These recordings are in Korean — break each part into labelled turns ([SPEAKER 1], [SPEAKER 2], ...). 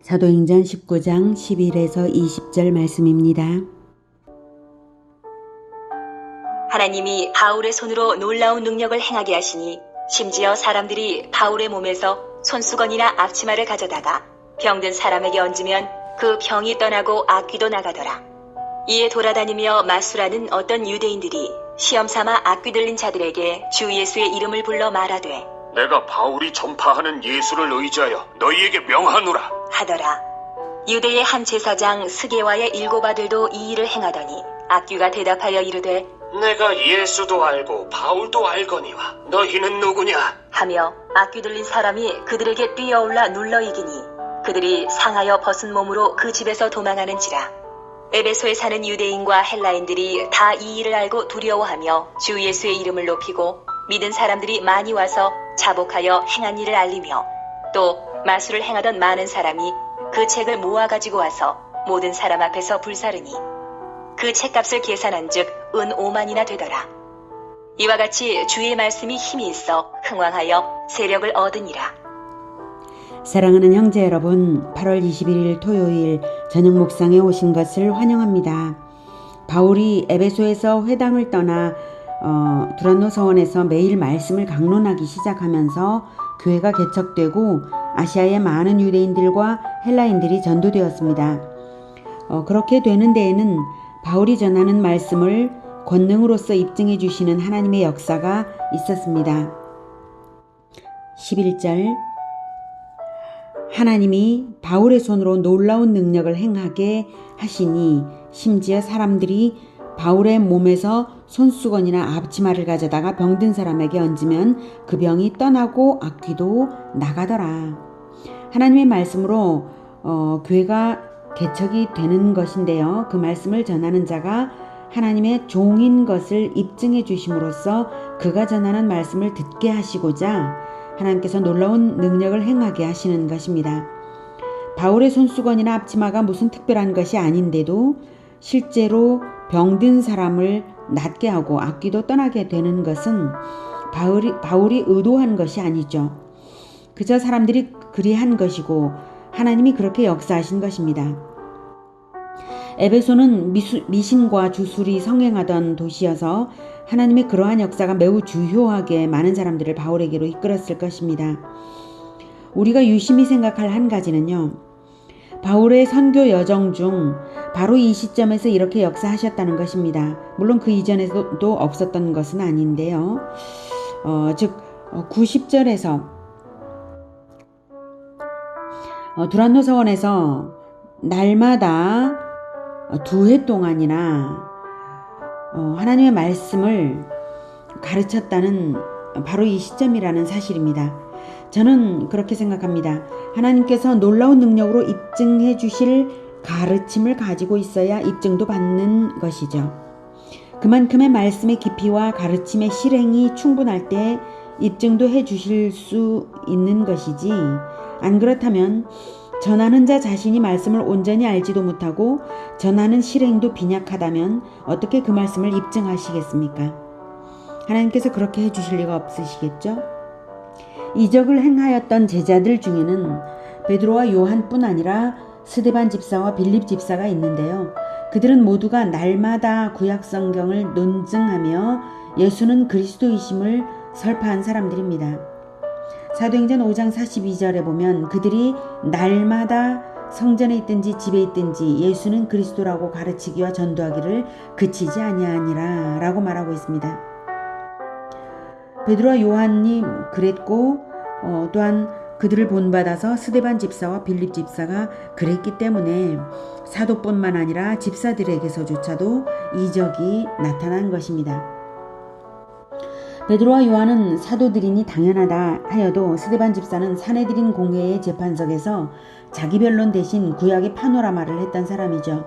[SPEAKER 1] 사도행전 19장 11에서 20절 말씀입니다.
[SPEAKER 2] 하나님이 바울의 손으로 놀라운 능력을 행하게 하시니 심지어 사람들이 바울의 몸에서 손수건이나 앞치마를 가져다가 병든 사람에게 얹으면 그 병이 떠나고 악귀도 나가더라. 이에 돌아다니며 마술하는 어떤 유대인들이 시험삼아 악귀 들린 자들에게 주 예수의 이름을 불러 말하되
[SPEAKER 3] 내가 바울이 전파하는 예수를 의지하여 너희에게 명하노라
[SPEAKER 2] 하더라. 유대의 한 제사장 스게와의 7 아들도 이 일을 행하더니 악귀가 대답하여 이르되
[SPEAKER 3] 내가 예수도 알고 바울도 알거니와 너희는 누구냐?
[SPEAKER 2] 하며 악귀 들린 사람이 그들에게 뛰어올라 눌러 이기니 그들이 상하여 벗은 몸으로 그 집에서 도망하는지라. 에베소에 사는 유대인과 헬라인들이 다 이 일을 알고 두려워하며 주 예수의 이름을 높이고 믿은 사람들이 많이 와서 자복하여 행한 일을 알리며 또 마술을 행하던 많은 사람이 그 책을 모아 가지고 와서 모든 사람 앞에서 불사르니 그 책값을 계산한즉 은 5만이나 되더라. 이와 같이 주의 말씀이 힘이 있어 흥왕하여 세력을 얻으니라.
[SPEAKER 1] 사랑하는 형제 여러분, 8월 21일 토요일 저녁 묵상에 오신 것을 환영합니다. 바울이 에베소에서 회당을 떠나 두란노 서원에서 매일 말씀을 강론하기 시작하면서 교회가 개척되고 아시아의 많은 유대인들과 헬라인들이 전도되었습니다. 그렇게 되는 데에는 바울이 전하는 말씀을 권능으로서 입증해 주시는 하나님의 역사가 있었습니다. 11절 하나님이 바울의 손으로 놀라운 능력을 행하게 하시니 심지어 사람들이 바울의 몸에서 손수건이나 앞치마를 가져다가 병든 사람에게 얹으면 그 병이 떠나고 악귀도 나가더라. 하나님의 말씀으로 교회가 개척이 되는 것인데요. 그 말씀을 전하는 자가 하나님의 종인 것을 입증해 주심으로써 그가 전하는 말씀을 듣게 하시고자 하나님께서 놀라운 능력을 행하게 하시는 것입니다. 바울의 손수건이나 앞치마가 무슨 특별한 것이 아닌데도 실제로 병든 사람을 낫게 하고 악귀도 떠나게 되는 것은 바울이 의도한 것이 아니죠. 그저 사람들이 그리한 것이고 하나님이 그렇게 역사하신 것입니다. 에베소는 미신과 주술이 성행하던 도시여서 하나님의 그러한 역사가 매우 주요하게 많은 사람들을 바울에게로 이끌었을 것입니다. 우리가 유심히 생각할 한 가지는요. 바울의 선교 여정 중 바로 이 시점에서 이렇게 역사하셨다는 것입니다. 물론 그 이전에도 없었던 것은 아닌데요. 즉 90절에서 두란노 서원에서 날마다 2회 동안이나 하나님의 말씀을 가르쳤다는 바로 이 시점이라는 사실입니다. 저는 그렇게 생각합니다. 하나님께서 놀라운 능력으로 입증해 주실 가르침을 가지고 있어야 입증도 받는 것이죠. 그만큼의 말씀의 깊이와 가르침의 실행이 충분할 때 입증도 해 주실 수 있는 것이지, 안 그렇다면 전하는 자 자신이 말씀을 온전히 알지도 못하고 전하는 실행도 빈약하다면 어떻게 그 말씀을 입증하시겠습니까? 하나님께서 그렇게 해주실 리가 없으시겠죠? 이적을 행하였던 제자들 중에는 베드로와 요한뿐 아니라 스데반 집사와 빌립 집사가 있는데요. 그들은 모두가 날마다 구약 성경을 논증하며 예수는 그리스도이심을 설파한 사람들입니다. 사도행전 5장 42절에 보면 그들이 날마다 성전에 있든지 집에 있든지 예수는 그리스도라고 가르치기와 전도하기를 그치지 아니하니라 라고 말하고 있습니다. 베드로와 요한이 그랬고 또한 그들을 본받아서 스데반 집사와 빌립 집사가 그랬기 때문에 사도뿐만 아니라 집사들에게서조차도 이적이 나타난 것입니다. 베드로와 요한은 사도들이니 당연하다 하여도 스데반 집사는 사내들인 공회의 재판석에서 자기 변론 대신 구약의 파노라마를 했던 사람이죠.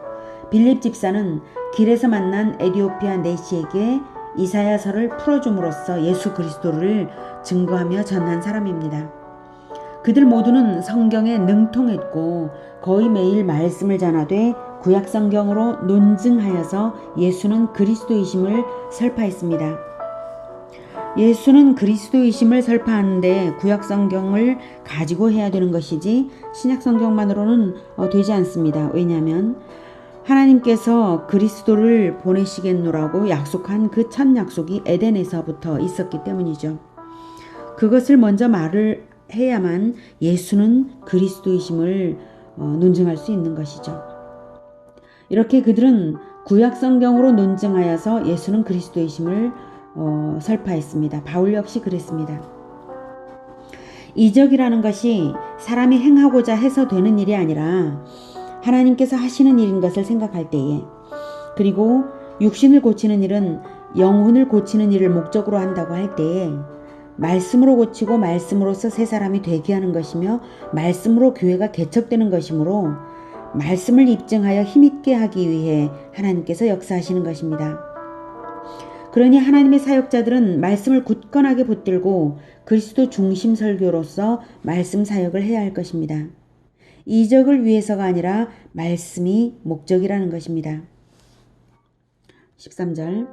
[SPEAKER 1] 빌립 집사는 길에서 만난 에디오피아 네시에게 이사야서를 풀어줌으로써 예수 그리스도를 증거하며 전한 사람입니다. 그들 모두는 성경에 능통했고 거의 매일 말씀을 전하되 구약 성경으로 논증하여서 예수는 그리스도이심을 설파했습니다. 예수는 그리스도이심을 설파하는데 구약 성경을 가지고 해야 되는 것이지 신약 성경만으로는 되지 않습니다. 왜냐하면 하나님께서 그리스도를 보내시겠노라고 약속한 그 첫 약속이 에덴에서부터 있었기 때문이죠. 그것을 먼저 말을 해야만 예수는 그리스도이심을 논증할 수 있는 것이죠. 이렇게 그들은 구약 성경으로 논증하여서 예수는 그리스도이심을 설파했습니다. 바울 역시 그랬습니다. 이적이라는 것이 사람이 행하고자 해서 되는 일이 아니라 하나님께서 하시는 일인 것을 생각할 때에, 그리고 육신을 고치는 일은 영혼을 고치는 일을 목적으로 한다고 할 때에 말씀으로 고치고 말씀으로서 새 사람이 되게 하는 것이며 말씀으로 교회가 개척되는 것이므로 말씀을 입증하여 힘있게 하기 위해 하나님께서 역사하시는 것입니다. 그러니 하나님의 사역자들은 말씀을 굳건하게 붙들고 그리스도 중심 설교로서 말씀 사역을 해야 할 것입니다. 이적을 위해서가 아니라 말씀이 목적이라는 것입니다. 13절.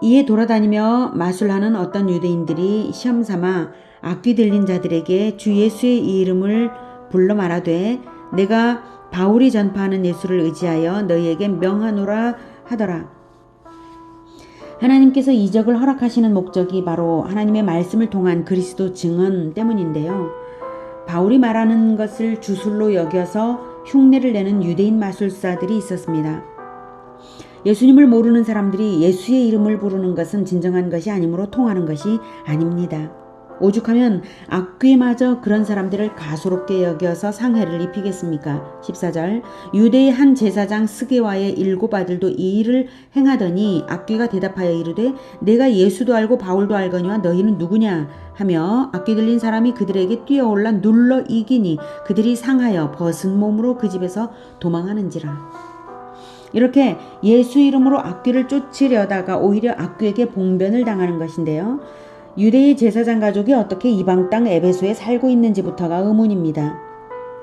[SPEAKER 1] 이에 돌아다니며 마술하는 어떤 유대인들이 시험삼아 악귀 들린 자들에게 주 예수의 이름을 불러 말하되 내가 바울이 전파하는 예수를 의지하여 너희에게 명하노라 하더라. 하나님께서 이적을 허락하시는 목적이 바로 하나님의 말씀을 통한 그리스도 증언 때문인데요. 바울이 말하는 것을 주술로 여겨서 흉내를 내는 유대인 마술사들이 있었습니다. 예수님을 모르는 사람들이 예수의 이름을 부르는 것은 진정한 것이 아니므로 통하는 것이 아닙니다. 오죽하면 악귀마저 그런 사람들을 가소롭게 여겨서 상해를 입히겠습니까? 14절. 유대의 한 제사장 스게와의 7 아들도 이 일을 행하더니 악귀가 대답하여 이르되 내가 예수도 알고 바울도 알거니와 너희는 누구냐 하며 악귀 들린 사람이 그들에게 뛰어올라 눌러 이기니 그들이 상하여 벗은 몸으로 그 집에서 도망하는지라. 이렇게 예수 이름으로 악귀를 쫓으려다가 오히려 악귀에게 봉변을 당하는 것인데요. 유대의 제사장 가족이 어떻게 이방 땅 에베소에 살고 있는지부터가 의문입니다.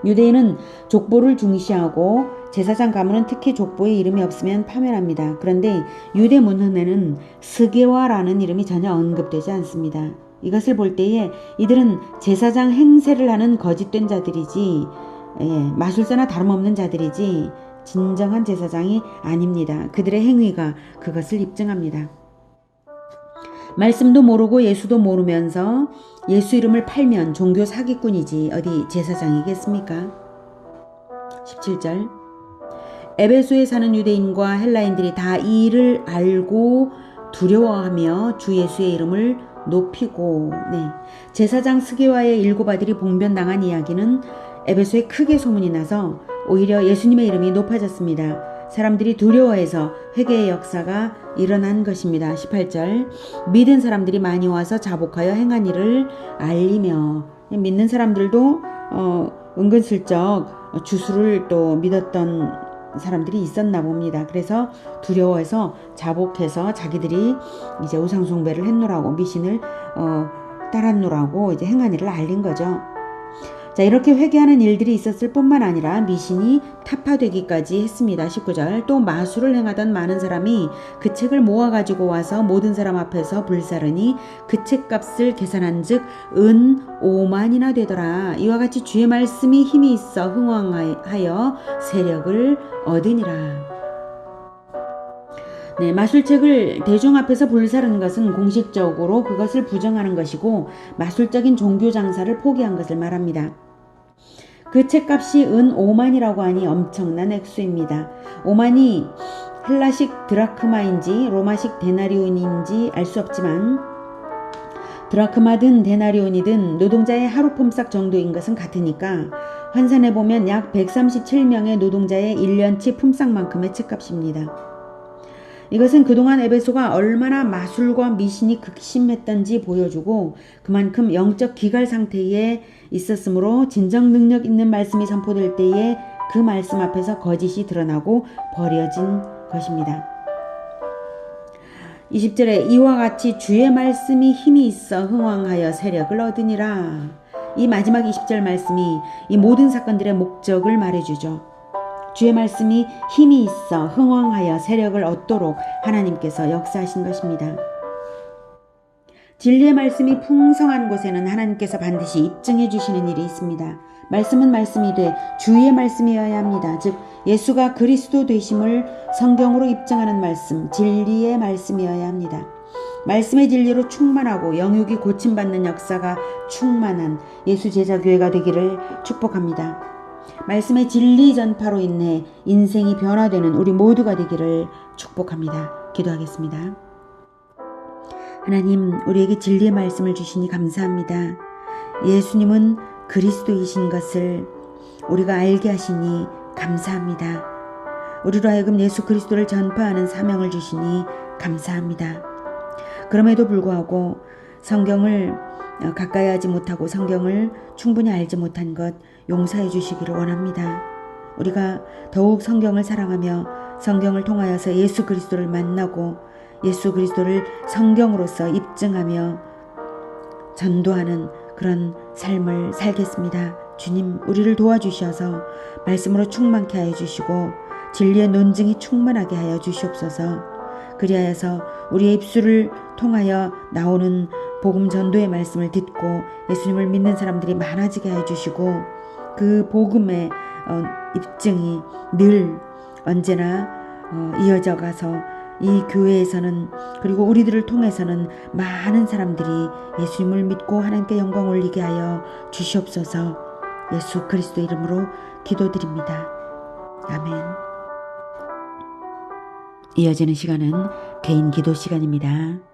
[SPEAKER 1] 유대인은 족보를 중시하고 제사장 가문은 특히 족보에 이름이 없으면 파면합니다. 그런데 유대 문헌에는 스게와라는 이름이 전혀 언급되지 않습니다. 이것을 볼 때에 이들은 제사장 행세를 하는 거짓된 자들이지 마술사나 다름없는 자들이지 진정한 제사장이 아닙니다. 그들의 행위가 그것을 입증합니다. 말씀도 모르고 예수도 모르면서 예수 이름을 팔면 종교 사기꾼이지 어디 제사장이겠습니까? 17절. 에베소에 사는 유대인과 헬라인들이 다 이 일을 알고 두려워하며 주 예수의 이름을 높이고 제사장 스게와의 7 아들이 봉변당한 이야기는 에베소에 크게 소문이 나서 오히려 예수님의 이름이 높아졌습니다. 사람들이 두려워해서 회개의 역사가 일어난 것입니다. 18절. 믿은 사람들이 많이 와서 자복하여 행한 일을 알리며, 믿는 사람들도 은근슬쩍 주술을 또 믿었던 사람들이 있었나 봅니다. 그래서 두려워해서 자복해서 자기들이 이제 우상숭배를 했노라고 미신을 따랐노라고 이제 행한 일을 알린 거죠. 자, 이렇게 회개하는 일들이 있었을 뿐만 아니라 미신이 타파되기까지 했습니다. 19절. 또 마술을 행하던 많은 사람이 그 책을 모아가지고 와서 모든 사람 앞에서 불사르니 그 책값을 계산한 즉 은 5만이나 되더라. 이와 같이 주의 말씀이 힘이 있어 흥왕하여 세력을 얻으니라. 마술책을 대중 앞에서 불사르는 것은 공식적으로 그것을 부정하는 것이고 마술적인 종교 장사를 포기한 것을 말합니다. 그 책값이 은 5만이라고 하니 엄청난 액수입니다. 5만이 헬라식 드라크마인지 로마식 데나리온인지 알 수 없지만 드라크마든 데나리온이든 노동자의 하루 품삯 정도인 것은 같으니까 환산해보면 약 137명의 노동자의 1년치 품삯만큼의 책값입니다. 이것은 그동안 에베소가 얼마나 마술과 미신이 극심했던지 보여주고 그만큼 영적 기갈 상태에 있었으므로 진정 능력 있는 말씀이 선포될 때에 그 말씀 앞에서 거짓이 드러나고 버려진 것입니다. 20절에 이와 같이 주의 말씀이 힘이 있어 흥왕하여 세력을 얻으니라. 이 마지막 20절 말씀이 이 모든 사건들의 목적을 말해주죠. 주의 말씀이 힘이 있어 흥왕하여 세력을 얻도록 하나님께서 역사하신 것입니다. 진리의 말씀이 풍성한 곳에는 하나님께서 반드시 입증해 주시는 일이 있습니다. 말씀은 말씀이되 주의 말씀이어야 합니다. 즉 예수가 그리스도 되심을 성경으로 입증하는 말씀, 진리의 말씀이어야 합니다. 말씀의 진리로 충만하고 영육이 고침받는 역사가 충만한 예수 제자교회가 되기를 축복합니다. 말씀의 진리 전파로 인해 인생이 변화되는 우리 모두가 되기를 축복합니다. 기도하겠습니다. 하나님, 우리에게 진리의 말씀을 주시니 감사합니다. 예수님은 그리스도이신 것을 우리가 알게 하시니 감사합니다. 우리로 하여금 예수 그리스도를 전파하는 사명을 주시니 감사합니다. 그럼에도 불구하고 성경을 가까이 하지 못하고 성경을 충분히 알지 못한 것 용서해 주시기를 원합니다. 우리가 더욱 성경을 사랑하며 성경을 통하여서 예수 그리스도를 만나고 예수 그리스도를 성경으로서 입증하며 전도하는 그런 삶을 살겠습니다. 주님, 우리를 도와주셔서 말씀으로 충만케 하여 주시고 진리의 논증이 충만하게 하여 주시옵소서. 그리하여서 우리의 입술을 통하여 나오는 복음 전도의 말씀을 듣고 예수님을 믿는 사람들이 많아지게 하여 주시고 그 복음의 입증이 늘 언제나 이어져 가서 이 교회에서는 그리고 우리들을 통해서는 많은 사람들이 예수님을 믿고 하나님께 영광 올리게 하여 주시옵소서. 예수 그리스도 이름으로 기도드립니다. 아멘. 이어지는 시간은 개인 기도 시간입니다.